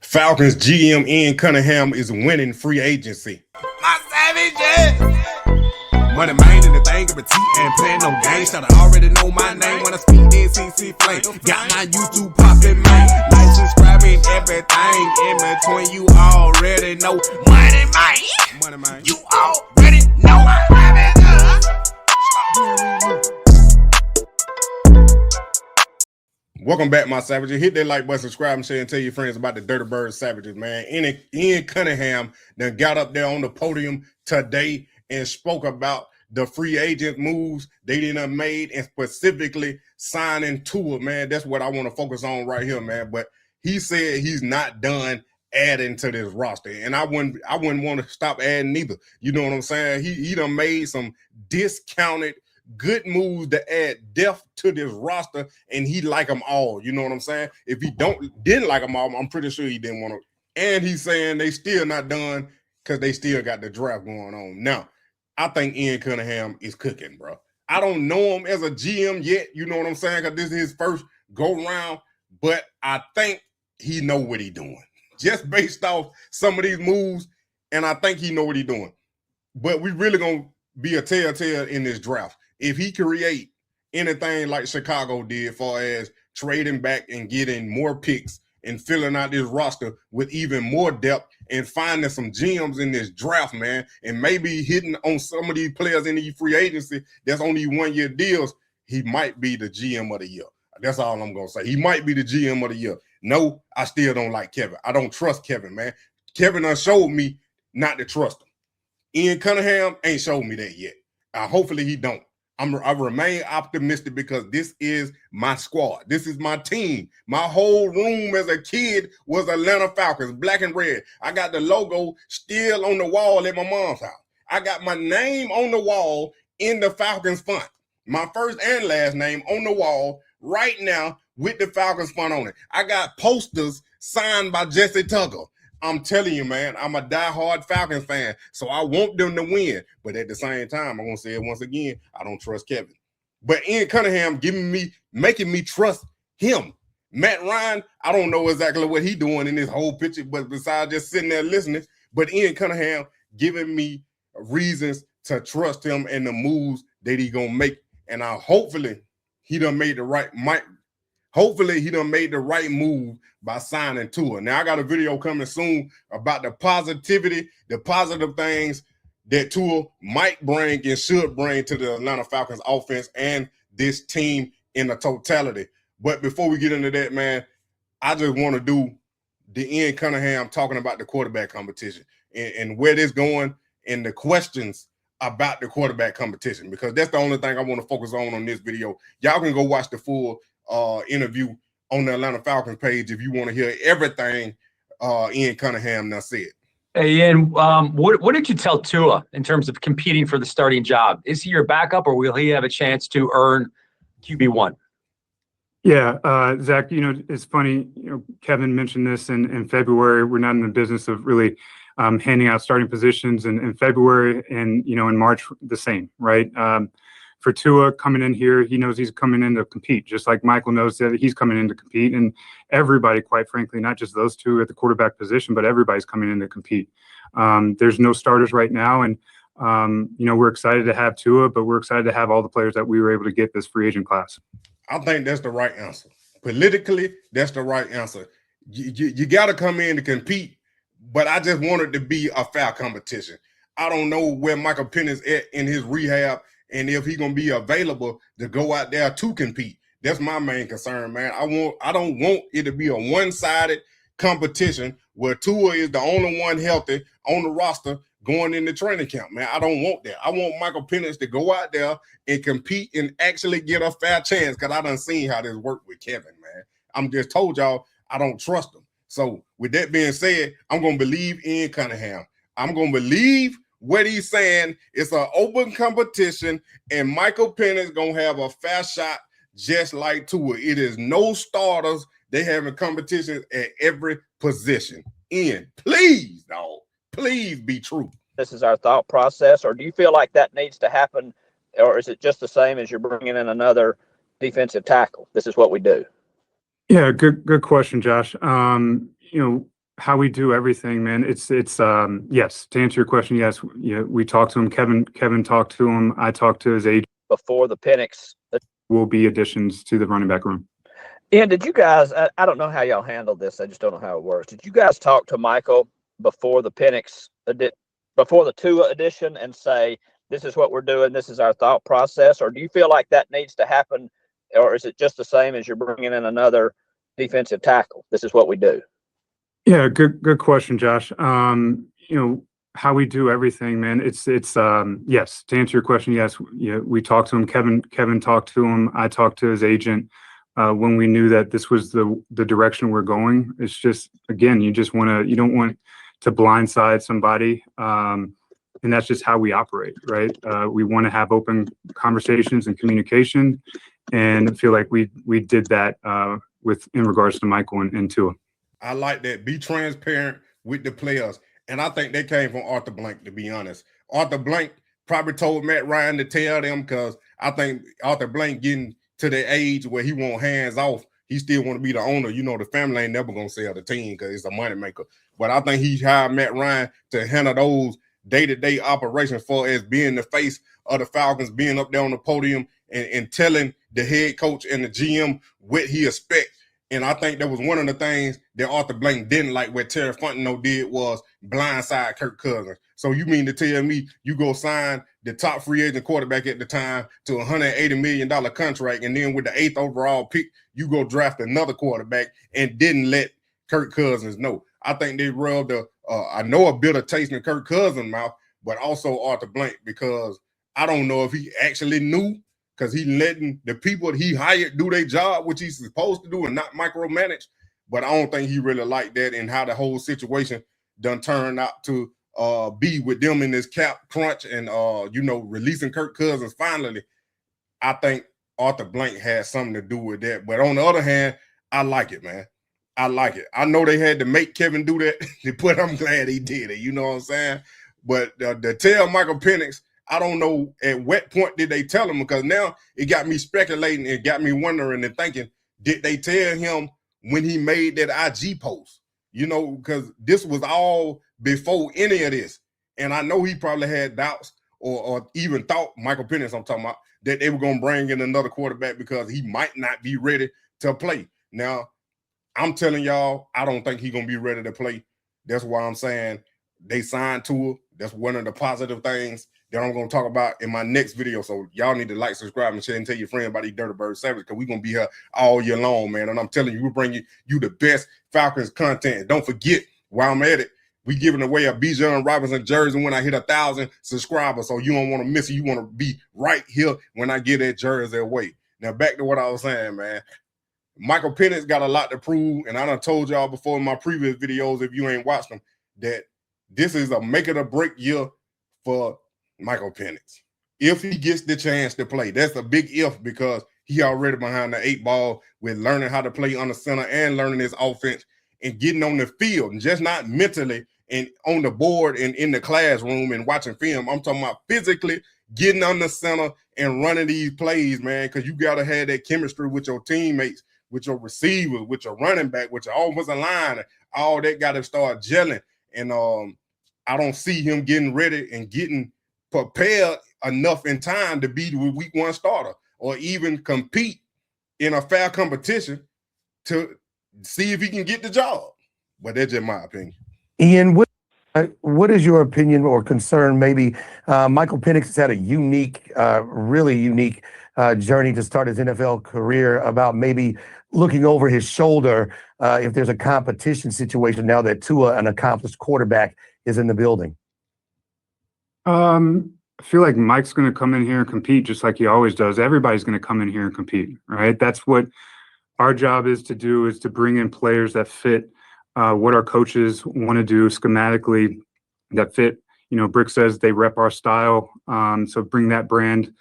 Falcons GM Ian Cunningham is winning free agency. My savages! MONEYMANE in the thing of a T and playing no games. Should I already know my name when I speak NCC flame. Got my YouTube poppin', man. Like, subscribing, everything in between. You already know MONEYMANE. MONEYMANE. You already know my savages. Welcome back, my savages. Hit that like button, subscribe, and share, and tell your friends about the Dirty Bird Savages, man. Ian Cunningham then got up there on the podium today and spoke about the free agent moves they didn't made, and specifically signing Tua, man. That's what I want to focus on right here, man. But he said he's not done adding to this roster, and I wouldn't want to stop adding either. You know what I'm saying? He done made some discounted good moves to add depth to this roster, and he like them all. You know what I'm saying? If he didn't like them all, I'm pretty sure he didn't want to. And he's saying they still not done because they still got the draft going on. Now, I think Ian Cunningham is cooking, bro. I don't know him as a GM yet. You know what I'm saying? Because this is his first go round, but I think he know what he doing just based off some of these moves, and I think he know what he doing. But we really gonna be a telltale in this draft. If he create anything like Chicago did, far as trading back and getting more picks and filling out this roster with even more depth and finding some gems in this draft, man, and maybe hitting on some of these players in the free agency that's only 1-year deals, he might be the GM of the year. That's all I'm going to say. He might be the GM of the year. No, I still don't like Kevin. I don't trust Kevin, man. Kevin done showed me not to trust him. Ian Cunningham ain't showed me that yet. Hopefully he don't. I remain optimistic because this is my squad. This is my team. My whole room as a kid was Atlanta Falcons, black and red. I got the logo still on the wall at my mom's house. I got my name on the wall in the Falcons font. My first and last name on the wall right now with the Falcons font on it. I got posters signed by Jesse Tuggle. I'm telling you, man, I'm a diehard Falcons fan, so I want them to win. But at the same time, I'm going to say it once again, I don't trust Kevin. But Ian Cunningham making me trust him. Matt Ryan, I don't know exactly what he's doing in this whole picture, but besides just sitting there listening, but Ian Cunningham giving me reasons to trust him and the moves that he's going to make. And hopefully he done made the right move by signing Tua. Now, I got a video coming soon about the positive things that Tua might bring and should bring to the Atlanta Falcons offense and this team in the totality. But before we get into that, man, I just want to do the Ian Cunningham talking about the quarterback competition and where this going and the questions about the quarterback competition, because that's the only thing I want to focus on this video. Y'all can go watch the full interview on the Atlanta Falcons page if you want to hear everything Ian Cunningham now said. Hey, Ian, what did you tell Tua in terms of competing for the starting job? Is he your backup, or will he have a chance to earn QB1? Yeah, Zach, it's funny, Kevin mentioned this in February. We're not in the business of really handing out starting positions in February, and, in March, the same, right? For Tua coming in here, he knows he's coming in to compete, just like Michael knows that he's coming in to compete. And everybody, quite frankly, not just those two at the quarterback position, but everybody's coming in to compete. There's no starters right now. And, we're excited to have Tua, but we're excited to have all the players that we were able to get this free agent class. I think that's the right answer. Politically, that's the right answer. You got to come in to compete, but I just want it to be a fair competition. I don't know where Michael Pennix at in his rehab, and if he's going to be available to go out there to compete. That's my main concern, man. I don't want it to be a one-sided competition where Tua is the only one healthy on the roster going into training camp, man. I don't want that. I want Michael Pennix to go out there and compete and actually get a fair chance, because I done seen how this worked with Kevin, man. I'm just told y'all I don't trust him. So with that being said, I'm going to believe Ian Cunningham. I'm going to believe what he's saying. It's an open competition, and Michael Pennix going to have a fair shot just like Tua. It is no starters. They having competitions at every position. Ian, please, dog, please be true. This is our thought process, or do you feel like that needs to happen, or is it just the same as you're bringing in another defensive tackle? This is what we do. Yeah, good question, Josh. how we do everything, man. It's yes, to answer your question, yes, we talked to him. Kevin talked to him. I talked to his agent. Before the Pennix Will be additions to the running back room. And did you guys, I don't know how y'all handled this. I just don't know how it works. Did you guys talk to Michael before the Pennix, before the Tua edition and say, this is what we're doing, this is our thought process? Or do you feel like that needs to happen? Or is it just the same as you're bringing in another defensive tackle? This is what we do. Yeah, good question, Josh. How we do everything, man. It's yes, to answer your question, yes, we talked to him. Kevin talked to him. I talked to his agent. When we knew that this was the direction we're going. It's just, again, you don't want to blindside somebody. And that's just how we operate, right? We want to have open conversations and communication, and feel like we did that in regards to Michael and Tua. I like that. Be transparent with the players. And I think they came from Arthur Blank, to be honest. Arthur Blank probably told Matt Ryan to tell them, because I think Arthur Blank getting to the age where he want hands off. He still want to be the owner. The family ain't never going to sell the team because it's a money maker. But I think he hired Matt Ryan to handle those day-to-day operations for as being the face of the Falcons, being up there on the podium and telling the head coach and the GM what he expects. And I think that was one of the things that Arthur Blank didn't like, what Terry Fontenot did was blindside Kirk Cousins. So you mean to tell me you go sign the top free agent quarterback at the time to a $180 million contract, and then with the 8th overall pick, you go draft another quarterback and didn't let Kirk Cousins know? I think they rubbed a bitter taste in Kirk Cousins' mouth, but also Arthur Blank, because I don't know if he actually knew, because he letting the people that he hired do their job, which he's supposed to do, and not micromanage. But I don't think he really liked that, and how the whole situation done turned out to be with them in this cap crunch and releasing Kirk Cousins finally. I think Arthur Blank had something to do with that. But on the other hand, I like it, man. I like it. I know they had to make Kevin do that, but I'm glad he did it. You know what I'm saying? But to tell Michael Pennix, I don't know at what point did they tell him, because now it got me speculating. It got me wondering and thinking, did they tell him when he made that IG post? Because this was all before any of this. And I know he probably had doubts or even thought, Michael Pennix I'm talking about, that they were going to bring in another quarterback because he might not be ready to play. Now, I'm telling y'all, I don't think he's going to be ready to play. That's why I'm saying they signed Tua. That's one of the positive things that I'm going to talk about in my next video. So y'all need to like, subscribe, and share, and tell your friends about these Dirty Bird Savages, because we're going to be here all year long, man. And I'm telling you, we're bringing you the best Falcons content. Don't forget, while I'm at it, we giving away a Bijan Robinson jersey when I hit 1,000 subscribers. So you don't want to miss it. You want to be right here when I get that jersey away. Now, back to what I was saying, man. Michael Pennix got a lot to prove, and I done told y'all before in my previous videos, if you ain't watched them, that this is a make it or break year for Michael Pennix. If he gets the chance to play, that's a big if, because he already behind the 8 ball with learning how to play on the center and learning his offense and getting on the field, and just not mentally and on the board and in the classroom and watching film. I'm talking about physically getting on the center and running these plays, man, because you got to have that chemistry with your teammates, with your receivers, with your running back, with your offensive line. All that got to start gelling. And I don't see him getting ready and getting prepared enough in time to be the week 1 starter or even compete in a fair competition to see if he can get the job. But that's just my opinion. Ian, what is your opinion or concern? Maybe Michael Pennix has had a unique, really unique journey to start his NFL career, about maybe looking over his shoulder if there's a competition situation now that Tua, an accomplished quarterback, is in the building. I feel like Mike's going to come in here and compete just like he always does. Everybody's going to come in here and compete, right? That's what our job is to do, is to bring in players that fit what our coaches want to do schematically, that fit. Brick says they rep our style. So bring that brand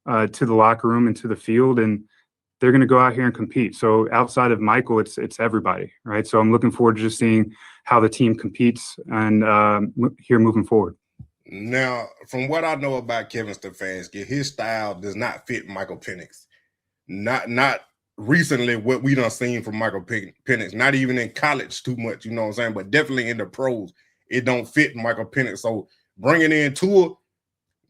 to the locker room and to the field, and they're going to go out here and compete. So outside of Michael, it's everybody, right? So I'm looking forward to just seeing how the team competes and here moving forward. Now, from what I know about Kevin Stefanski, his style does not fit Michael Pennix. Not recently what we done seen from Michael Pennix. Not even in college too much, you know what I'm saying, but definitely in the pros, it don't fit Michael Pennix. So bringing in Tua,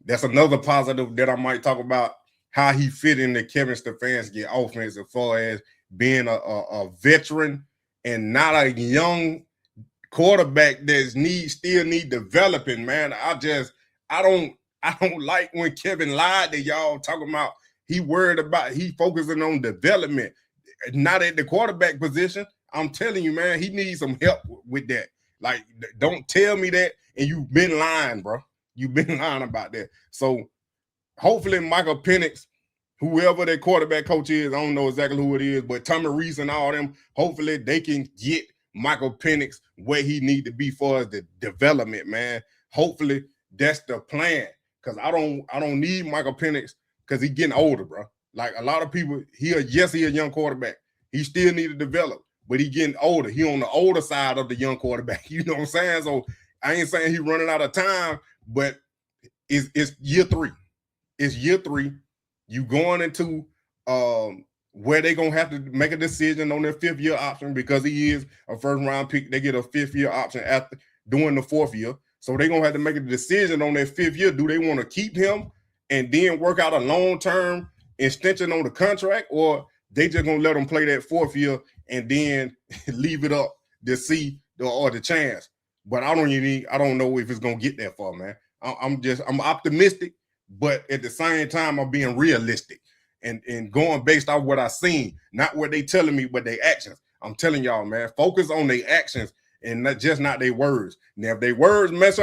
that's another positive that I might talk about, how he fit in the Kevin Stefanski offense as far as being a veteran and not a young quarterback that still need developing, man. I don't like when Kevin lied to y'all talking about he focusing on development, not at the quarterback position. I'm telling you, man, he needs some help with that. Like, don't tell me that, and you've been lying, bro. You've been lying about that. So hopefully Michael Pennix, whoever their quarterback coach is, I don't know exactly who it is, but Tommy Reese and all them, hopefully they can get Michael Pennix where he need to be for the development, man. Hopefully that's the plan, because I don't need Michael Pennix because he's getting older, bro. Like a lot of people, he a young quarterback. He still need to develop, but he getting older. He on the older side of the young quarterback. You know what I'm saying? So I ain't saying he running out of time, but it's year 3. It's year 3. You going into where they gonna have to make a decision on their 5th year option, because he is a 1st round pick. They get a 5th year option after doing the 4th year. So they're gonna have to make a decision on their 5th year. Do they want to keep him and then work out a long-term extension on the contract, or they just gonna let him play that 4th year and then leave it up to see the chance? But I don't know if it's gonna get that far, man. I'm optimistic, but at the same time, I'm being realistic and going based off what I seen, not what they telling me, but their actions. I'm telling y'all, man, focus on their actions and not their words. Now, if their words match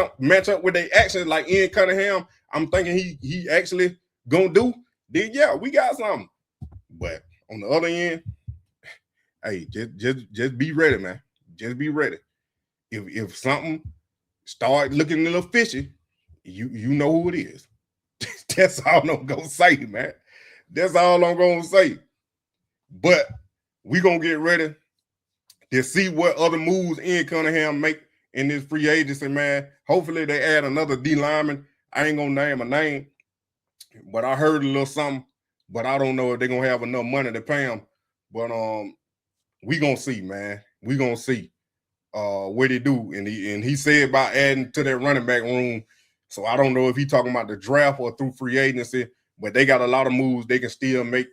up with their actions, like Ian Cunningham, I'm thinking he actually gonna do, then yeah, we got something. But on the other end, hey, just be ready, man. Just be ready. If something start looking a little fishy, you know who it is. That's all I'm gonna say, man. That's all I'm gonna say. But we gonna get ready to see what other moves Ian Cunningham make in this free agency, man. Hopefully they add another D lineman. I ain't gonna name a name, but I heard a little something. But I don't know if they're gonna have enough money to pay him. But we gonna see, man. We gonna see what they do. And he said about adding to that running back room. So I don't know if he's talking about the draft or through free agency, but they got a lot of moves they can still make.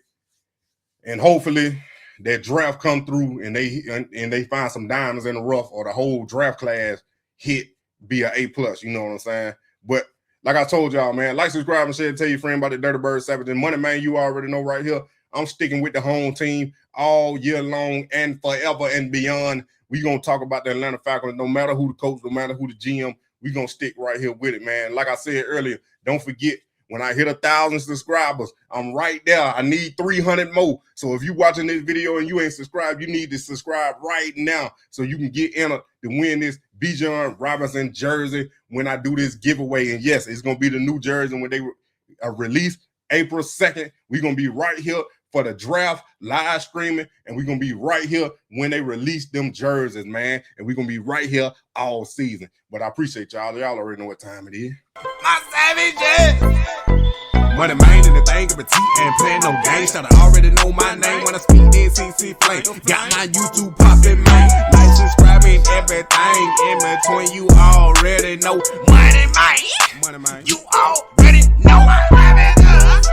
And hopefully that draft come through and they find some diamonds in the rough, or the whole draft class be an A+. You know what I'm saying? But like I told y'all, man, like, subscribe, and share, tell your friend about the Dirty Bird Savage. And Money Man, you already know right here, I'm sticking with the home team all year long and forever and beyond. We gonna talk about the Atlanta Falcons, no matter who the coach, no matter who the GM. We gonna stick right here with it, man. Like I said earlier, don't forget, when I hit 1,000 subscribers, I'm right there. I need 300 more. So if you watching this video and you ain't subscribed, you need to subscribe right now so you can get entered to win this Bijan Robinson jersey when I do this giveaway. And yes, it's gonna be the new jersey when they release April 2nd. We're gonna be right here for the draft, live streaming, and we're going to be right here when they release them jerseys, man. And we're going to be right here all season. But I appreciate y'all. Y'all already know what time it is. My savages! MONEYMANE and the thing of a T, ain't playing no games. Should I already know my name when I speak NCC flame. Got my YouTube popping, man. Like, subscribing, everything in between. You already know MONEYMANE. You already know my savages.